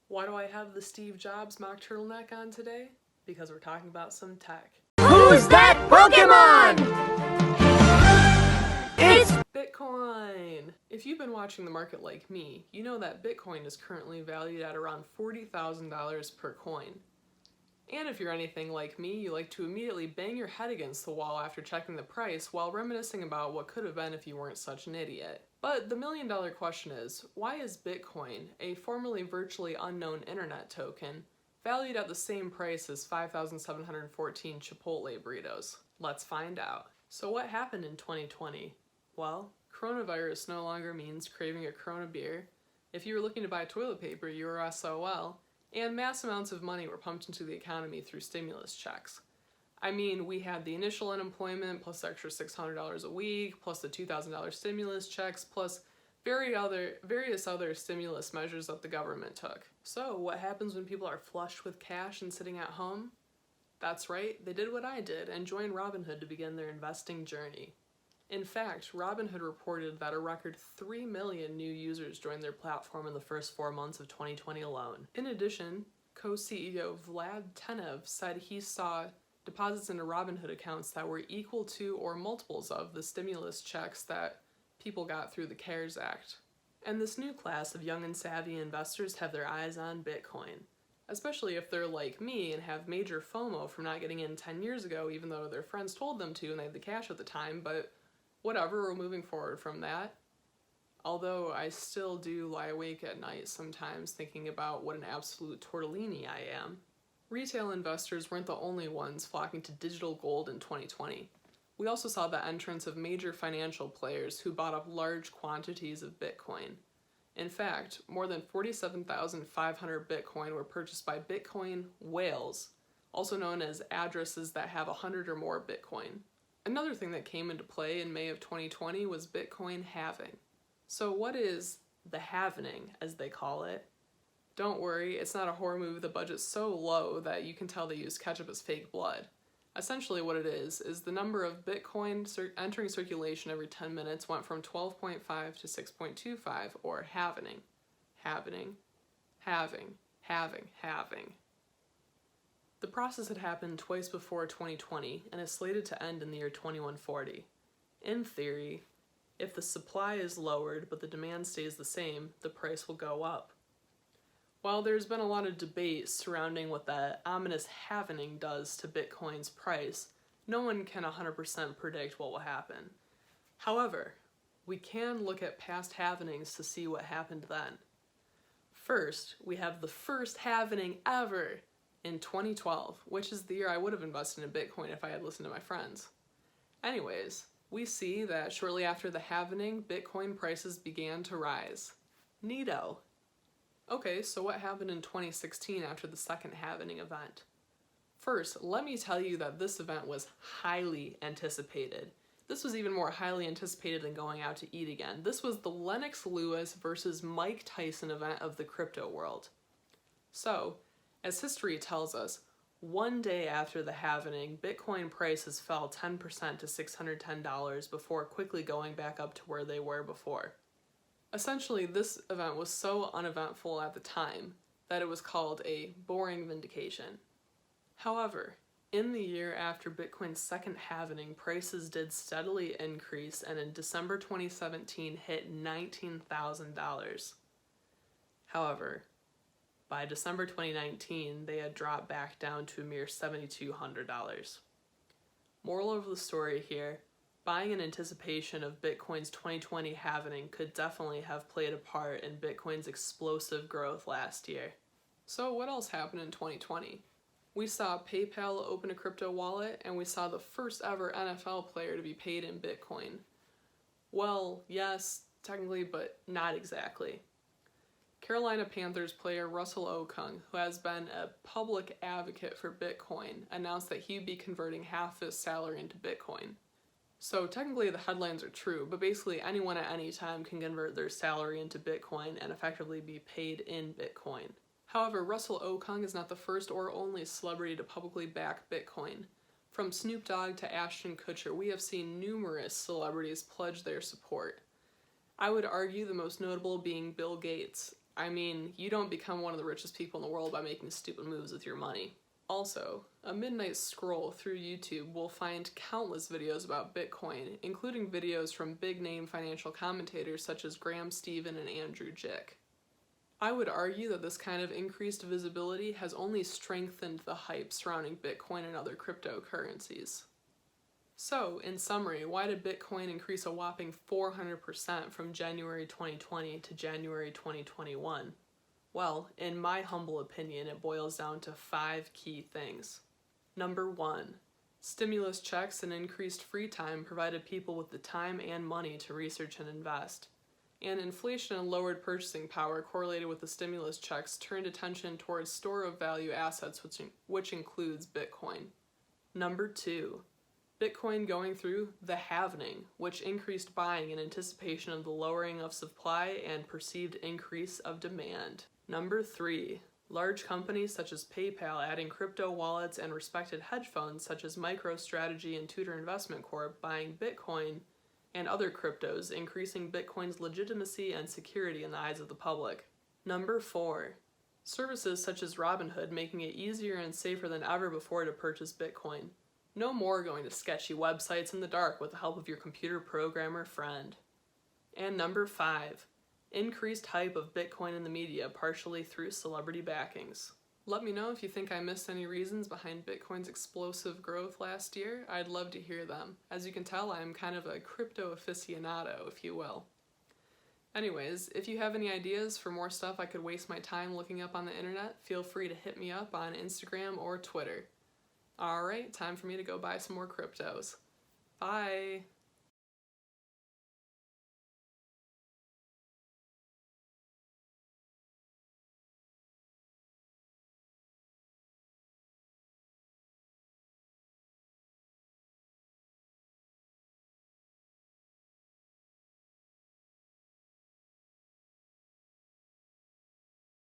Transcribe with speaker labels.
Speaker 1: Why do I have the Steve Jobs mock turtleneck on today? Because we're talking about some tech.
Speaker 2: Who's that Pokemon? It's
Speaker 1: Bitcoin! If you've been watching the market like me, you know that Bitcoin is currently valued at around $40,000 per coin. And if you're anything like me, you like to immediately bang your head against the wall after checking the price while reminiscing about what could have been if you weren't such an idiot. But the million-dollar question is, why is Bitcoin, a formerly virtually unknown internet token, valued at the same price as 5,714 Chipotle burritos? Let's find out. So what happened in 2020? Well, coronavirus no longer means craving a Corona beer. If you were looking to buy toilet paper, you were SOL. And mass amounts of money were pumped into the economy through stimulus checks. I mean, we had the initial unemployment, plus the extra $600 a week, plus the $2,000 stimulus checks, plus various other stimulus measures that the government took. So what happens when people are flush with cash and sitting at home? That's right, they did what I did and joined Robinhood to begin their investing journey. In fact, Robinhood reported that a record 3 million new users joined their platform in the first 4 months of 2020 alone. In addition, co-CEO Vlad Tenev said he saw deposits into Robinhood accounts that were equal to or multiples of the stimulus checks that people got through the CARES Act. And this new class of young and savvy investors have their eyes on Bitcoin, especially if they're like me and have major FOMO from not getting in 10 years ago even though their friends told them to and they had the cash at the time, but whatever, we're moving forward from that. Although I still do lie awake at night sometimes thinking about what an absolute tortellini I am. Retail investors weren't the only ones flocking to digital gold in 2020. We also saw the entrance of major financial players who bought up large quantities of Bitcoin. In fact, more than 47,500 Bitcoin were purchased by Bitcoin whales, also known as addresses that have 100 or more Bitcoin. Another thing that came into play in May of 2020 was Bitcoin halving. So what is the halvening, as they call it? Don't worry, it's not a horror movie with a budget so low that you can tell they used ketchup as fake blood. Essentially what it is the number of Bitcoin entering circulation every 10 minutes went from 12.5 to 6.25, or halvening. Halvening. Halving. Halving. Halving. The process had happened twice before 2020 and is slated to end in the year 2140. In theory, if the supply is lowered but the demand stays the same, the price will go up. While there's been a lot of debate surrounding what the ominous halvening does to Bitcoin's price, no one can 100% predict what will happen. However, we can look at past halvenings to see what happened then. First, we have the first halvening ever in 2012, which is the year I would have invested in Bitcoin if I had listened to my friends. Anyways, we see that shortly after the halvening, Bitcoin prices began to rise. Neato. Okay, so what happened in 2016 after the second halvening event? First, let me tell you that this event was highly anticipated. This was even more highly anticipated than going out to eat again. This was the Lennox Lewis versus Mike Tyson event of the crypto world. So, as history tells us, one day after the halvening, Bitcoin prices fell 10% to $610 before quickly going back up to where they were before. Essentially, this event was so uneventful at the time that it was called a boring vindication. However, in the year after Bitcoin's second halvening, prices did steadily increase and in December 2017 hit $19,000. However, by December 2019, they had dropped back down to a mere $7,200. Moral of the story here, buying in anticipation of Bitcoin's 2020 halvening could definitely have played a part in Bitcoin's explosive growth last year. So what else happened in 2020? We saw PayPal open a crypto wallet, and we saw the first ever NFL player to be paid in Bitcoin. Well, yes, technically, but not exactly. Carolina Panthers player Russell Okung, who has been a public advocate for Bitcoin, announced that he'd be converting half his salary into Bitcoin. So technically the headlines are true, but basically anyone at any time can convert their salary into Bitcoin and effectively be paid in Bitcoin. However, Russell Okung is not the first or only celebrity to publicly back Bitcoin. From Snoop Dogg to Ashton Kutcher, we have seen numerous celebrities pledge their support. I would argue the most notable being Bill Gates. I mean, you don't become one of the richest people in the world by making stupid moves with your money. Also, a midnight scroll through YouTube will find countless videos about Bitcoin, including videos from big-name financial commentators such as Graham Stephan and Andrew Jick. I would argue that this kind of increased visibility has only strengthened the hype surrounding Bitcoin and other cryptocurrencies. So, in summary, why did Bitcoin increase a whopping 400% from January 2020 to January 2021? Well, in my humble opinion, it boils down to 5 key things. Number 1, stimulus checks and increased free time provided people with the time and money to research and invest. And inflation and lowered purchasing power correlated with the stimulus checks turned attention towards store of value assets, which includes Bitcoin. Number 2, Bitcoin going through the halvening, which increased buying in anticipation of the lowering of supply and perceived increase of demand. Number 3, large companies such as PayPal adding crypto wallets and respected hedge funds such as MicroStrategy and Tudor Investment Corp buying Bitcoin and other cryptos, increasing Bitcoin's legitimacy and security in the eyes of the public. Number 4, services such as Robinhood making it easier and safer than ever before to purchase Bitcoin. No more going to sketchy websites in the dark with the help of your computer programmer friend. And number 5, increased hype of Bitcoin in the media, partially through celebrity backings. Let me know if you think I missed any reasons behind Bitcoin's explosive growth last year. I'd love to hear them. As you can tell, I'm kind of a crypto aficionado, if you will. Anyways, if you have any ideas for more stuff I could waste my time looking up on the internet, feel free to hit me up on Instagram or Twitter. Alright, time for me to go buy some more cryptos. Bye!